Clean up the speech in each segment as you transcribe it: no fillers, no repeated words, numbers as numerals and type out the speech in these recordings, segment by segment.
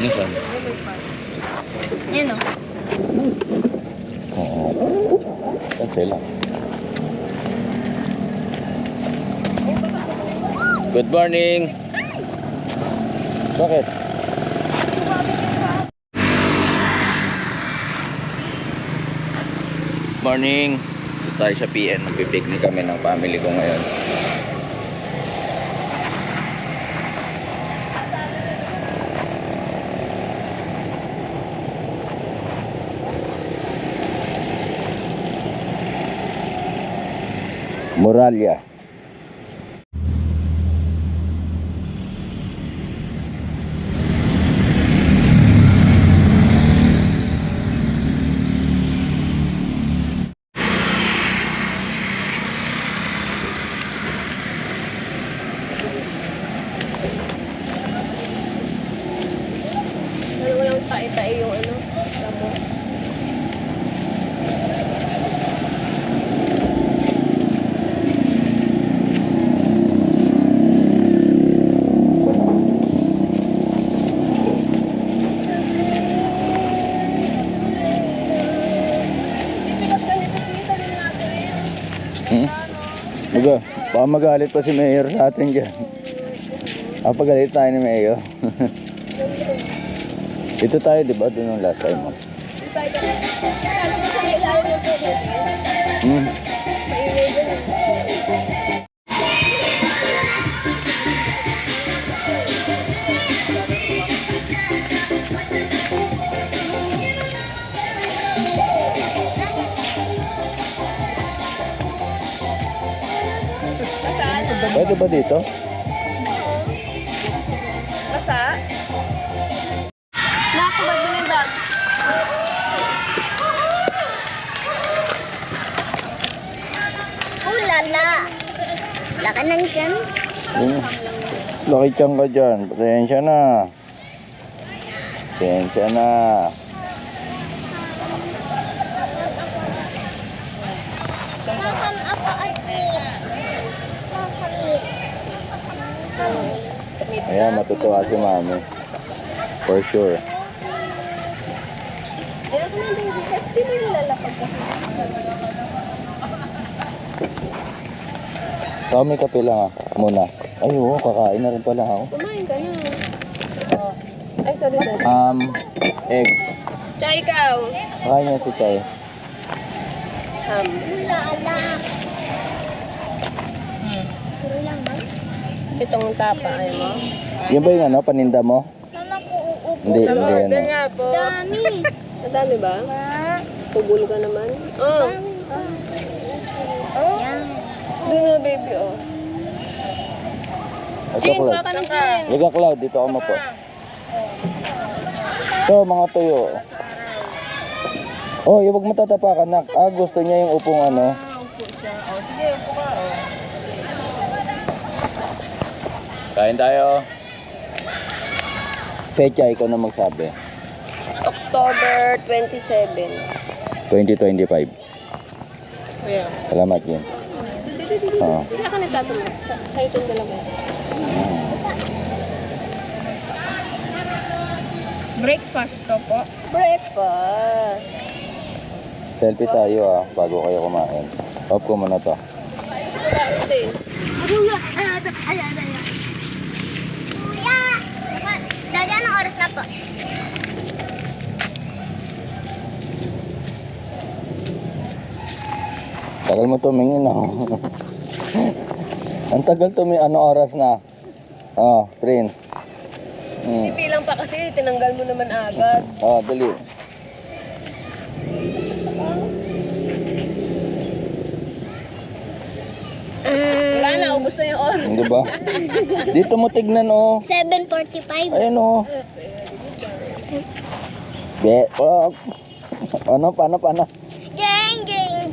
Nasaan? Yan o. Oo. Saan sila? Good morning! Bakit? Morning! Dito tayo sa PN. Magpipiknik kami ng family ko ngayon. Moralia. Walang tae-tae yung ano. Tamo. Baga, baka magalit pa si Mayor sa atin dyan. Pagalit tayo ni Mayor. Dito tayo, di ba? Doon yung last time mo. Pwede ba dito? Basta? Nakakabag mo ng dog. Lala. Laki ng tiyan. Laki tiyang ka dyan. Pasensya na. Pasensya na. Makan ako at meat. Makan meat. Ayan, matutuwa si Mami. For sure. Ayaw ko ng baby. Kasi di mo nilalapag kasi. Kami kape lang muna. Ay, oo, kakain na rin pala ako. Kumain ka na. Oh. Ay, sorry. Egg. Chay ikaw. Kakain niya si Chay. Ham. Lala. Puro lang ba? Itong tapa, ayaw mo? Yan ba yung ano, paninda mo? Sana ko uupo. Hindi, hindi yan. nga po. Dami. Madami ba? Pugul ka naman. Oh. Yan. Doon na, baby, oh. Ito, Jin, Cloud. baka na dyan. Liga, Cloud, dito ako mapo. Ito, mga tuyo. Oh, huwag mo tatapakan, nak. Gusto niya yung upong ano. Upo siya. Oh, sige, upo ka, oh. Kain tayo. Pecha, ikaw na magsabi. October 27. 2025. Yeah. Salamat, Jin. Oo. Hindi ka nagtato mo. Sa itong dalawa. Breakfast to po. Breakfast. Selfie tayo bago kayo kumain. Off ko muna to. Kuya! Dada, anong oras na po? Tagal mo tumingin Ang tagal tumingin. Ano oras na? Oh, Prince. Pilang pa kasi, tinanggal mo naman agad. Oh, dali. Wala na, ubos na yung oras. Hindi ba? Dito mo tignan 7:45. Ayun Be, paano? Gang, gang.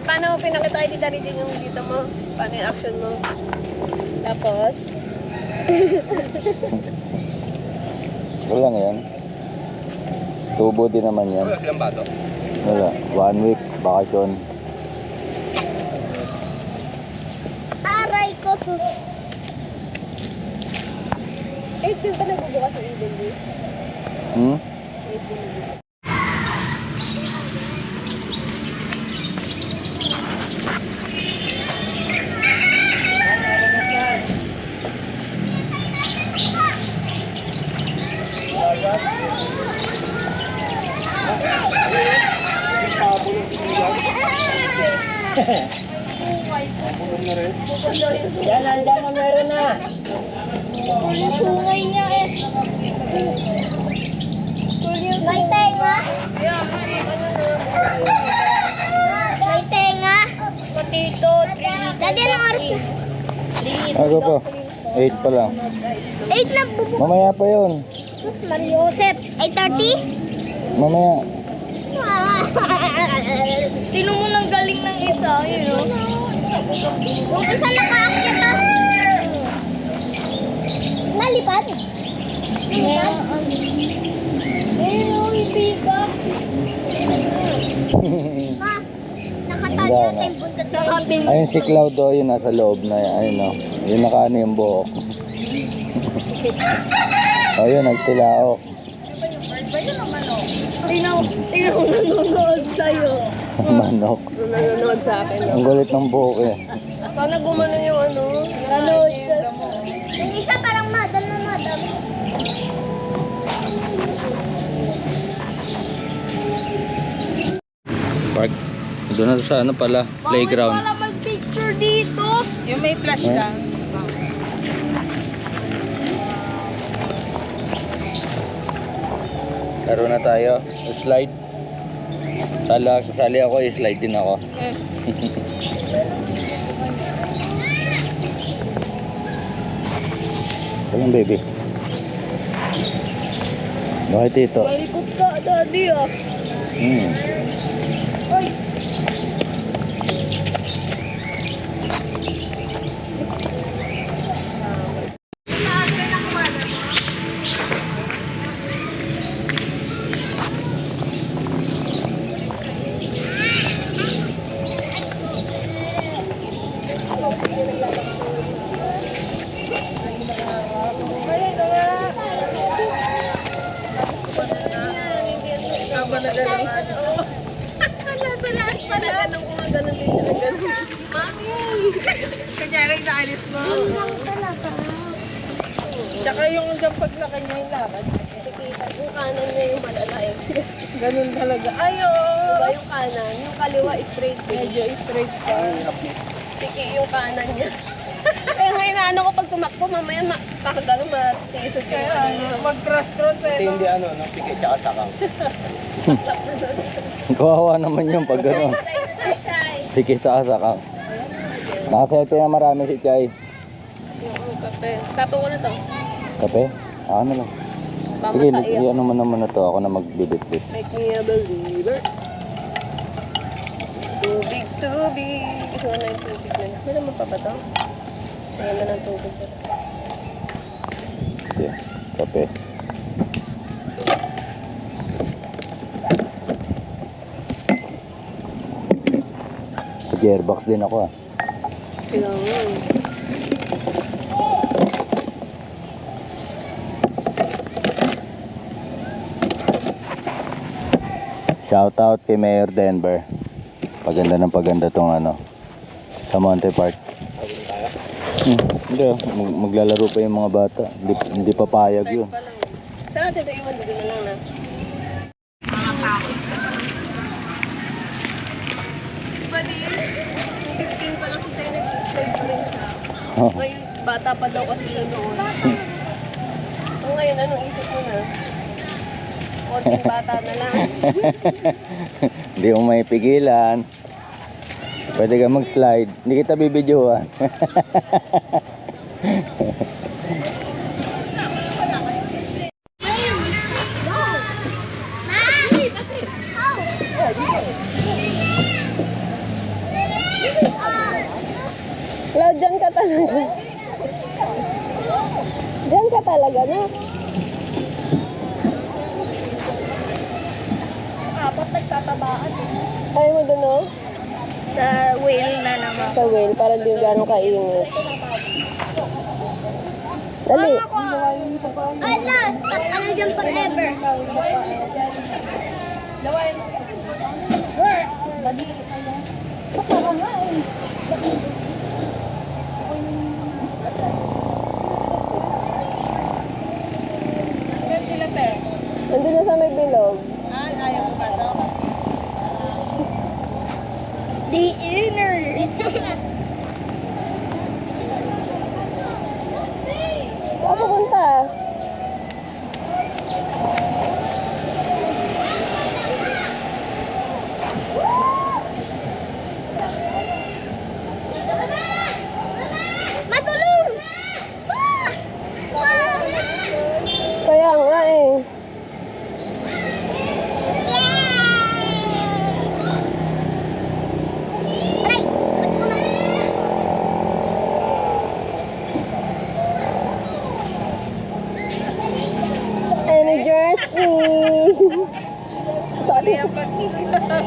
Paano pinakita kay Tita Ridin yung dito mo? Paano yung action mo? Tapos? Wala lang yan. Tubo din naman yan. Wala silang bato. Wala. 1 week, bakasyon. Aray ko sus. din pa nagbubukas ng ibon din. Hmm? Yan, nandiyan na meron na. Yung sungay niya eh. May tenga? May tenga? Potato, 3 Daddy, anong oras na? Ako po. 8 pa lang. 8 na bubu. Mamaya pa yun. Mario Joseph, 8:30? Mamaya. Tino mo ng galing ng isa, yun o. Yung isa nakaakyat ah. Nalipad? Nalipad? Hindi ka. Ma, nakatali Wala natin na. buntot ng kapim. Ayun si Cloud o, yun nasa loob na yan. Ayun o. Yun nakaano yung buhok. Ayun, nagtilaok. Tinaw nanonood sa'yo. Manok. Nanonood sa akin. Ang gulit ng buhok eh. Sana gumano yung ano. Nanonood sa... Yung isa parang madal na madal. Park. Doon na sa ano pala, playground. Bawal pala mag-picture dito. Yung may flash Eh? lang. Laro na tayo. Slide. Sali ako, slide din ako. Walang baby. Bakit ito? Malikot ka, daddy ah. Hmm. Ay. Pala ganun ko nga ganun din siya ng ganun. Mami! Kanyari naalis mo. Tsaka yung hanggang paglaki niya yung lakad. Nakikita yung kanan niya yung malalay. Ganun talaga. Ayo! Diba yung kanan? Yung kaliwa straight. Medyo straight pa. Tiki yung kanan niya. Kaya ngayon ano ko pag tumakbo, mamaya kakagano matiisod ko. Kaya mag-cross-cross eh. Hindi ano, no? Pikit tsaka sakang. Kawawa naman yung pag gano'n. Sige sa asakang. Nakasete na marami si Chay. Yung kape. Tapo ko na to. Kape? Ano lang. Sige, Pamatay ano mo naman na to. Ako na magbibit-bit. Make me a believer. Tubig, tubig. Gusto ko na yung tubig na. Meron mo pa ba to? Mayroon na ng tubig. Sige, kape. Gearbox din ako ah. Kailangan. Shout out kay Mayor Denver. Paganda ng paganda tong ano sa Monte Park. Hindi ah, maglalaro pa yung mga bata. Hindi pa payag yun. Pa lang. Saan natin ito iwan? Dito na lang na. Diba di? 15 pa lang siya tayo nag-slide pa rin siya. Oh. Ngayon, bata pa daw kasi siya doon. So ngayon, anong isip mo na? Konting bata na lang. Hindi mo may pigilan. Pwede ka mag-slide. Hindi kita bibidyoan. Cloud, dyan ka talaga. Dyan ka talaga, no? Apat nagtatabaan. Ayaw mo doon, no? Sa whale na naman. Sa whale, para di gano'ng kainit. Dali. Ala, stuck ka na dyan forever. Nandun na sa may bilog. The inner. Saan pupunta? Matulong! Ah! Ah! Kaya nga eh. Aray! Ba't mo na? Energy. Sorry. Dali! Dali!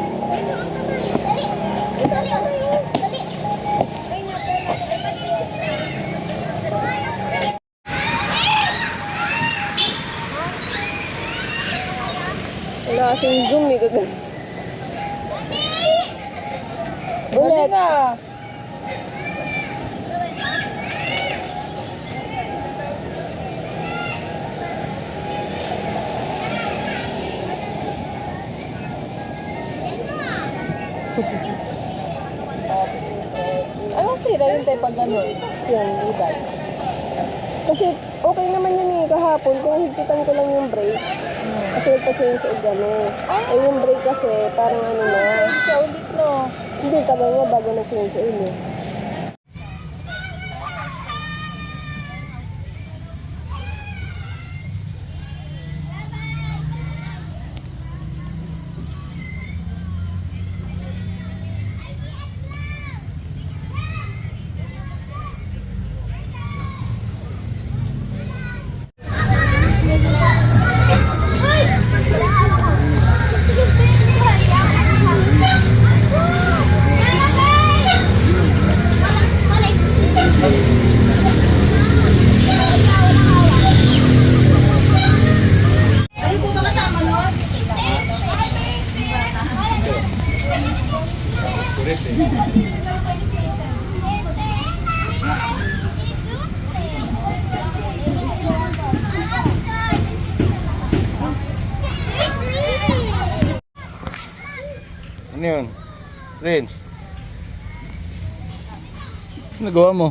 Wala kasing zoom eh. Ulit. Anong sira yun tayo pag ano? Yan, iba. Kasi okay naman yun eh. Kahapon, pinahigpitan ko lang yung brake. Kasi nagpa-change oil gano'n. Eh yung brake kasi, parang ano na. Siya ulit no. Hindi, tagal nga bago na-change oil eh. Ano yun? Renz? Ano nagawa mo?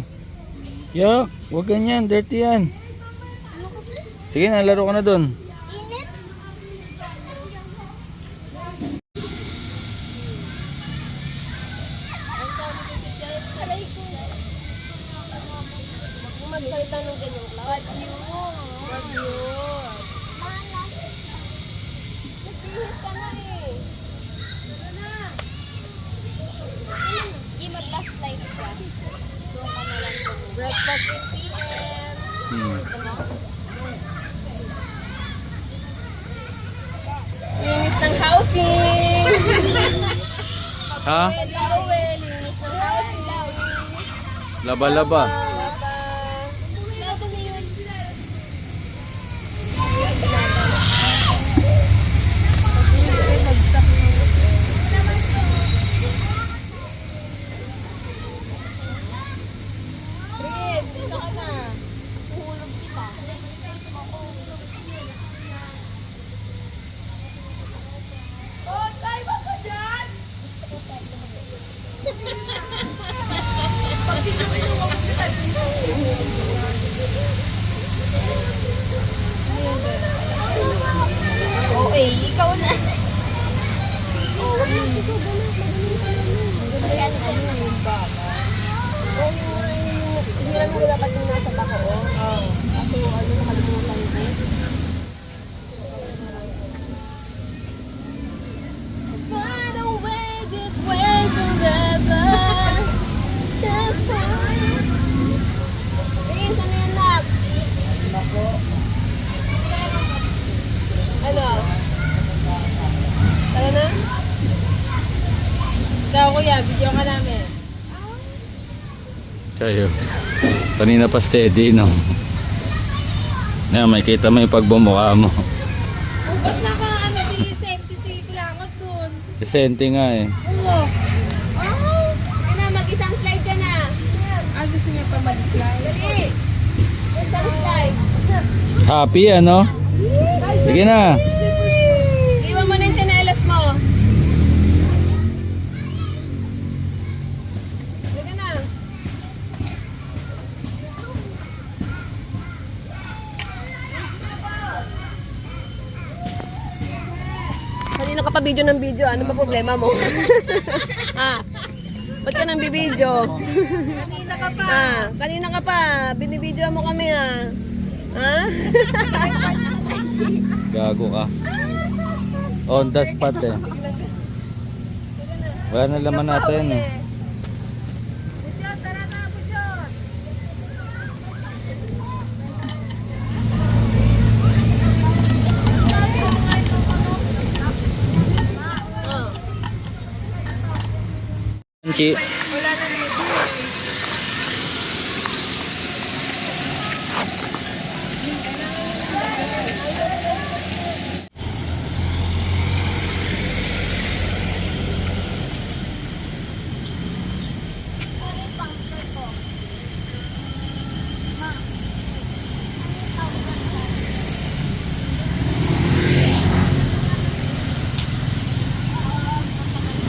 Yak! Huwag ganyan. Dirty yan. Sige na, laro ka na dun. Init? Aray ko. Magsalita ng ganyan, Cloud. Wag yun. Malas. Bihis ka na eh. Give a last light ka. Doon ka na lang dun. Breakfast with PM. Linis ng housing. Ha? Towel, linis ng housing. Laba-laba. Lado na yun. Prince, dito ka na. Uhulog kita. Oh, tayo ba ka dyan? Okay, ikaw na. Ayan, ano yung baka? Oh, hindi lang mo dapat yung nasa baka, oh. Kaso, ano, nakalimutan ko. Find a way this way forever. Just find. Prince, ano yan, Nak? Ano? Tara na? Ikaw kuya, video ka namin. Tayo. Kanina pa steady, no? Yan, may kita mo yung pagbumukha mo. Ba't naka ano si safety si Kulangot dun? Sente nga eh. Oo. Oh. Kaya na, mag-isang slide ka na. Gusto niya pa mag-slide? Dali. Isang slide. Happy ano? Sige na. Iwan mo na yung tsinelas mo. Sige na. Kanina ka pa video ng video, ano ba problema mo? Ah, ba't ka nang bibidyo? Kanina ka pa. Kanina ka pa, binibidyo mo kami ah. Gago ka. On the spot eh. Wala na laman natin eh. Pusyot, tara na, pusyot. Chi.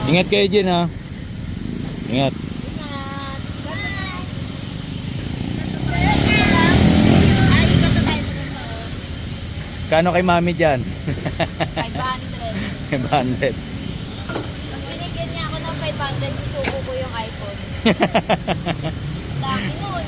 Ingat kayo dyan ha. Ingat. Kano kay mami dyan? 500. 500. Pag binigyan niya ako ng 500, susuko ko yung iPhone. Dami nun.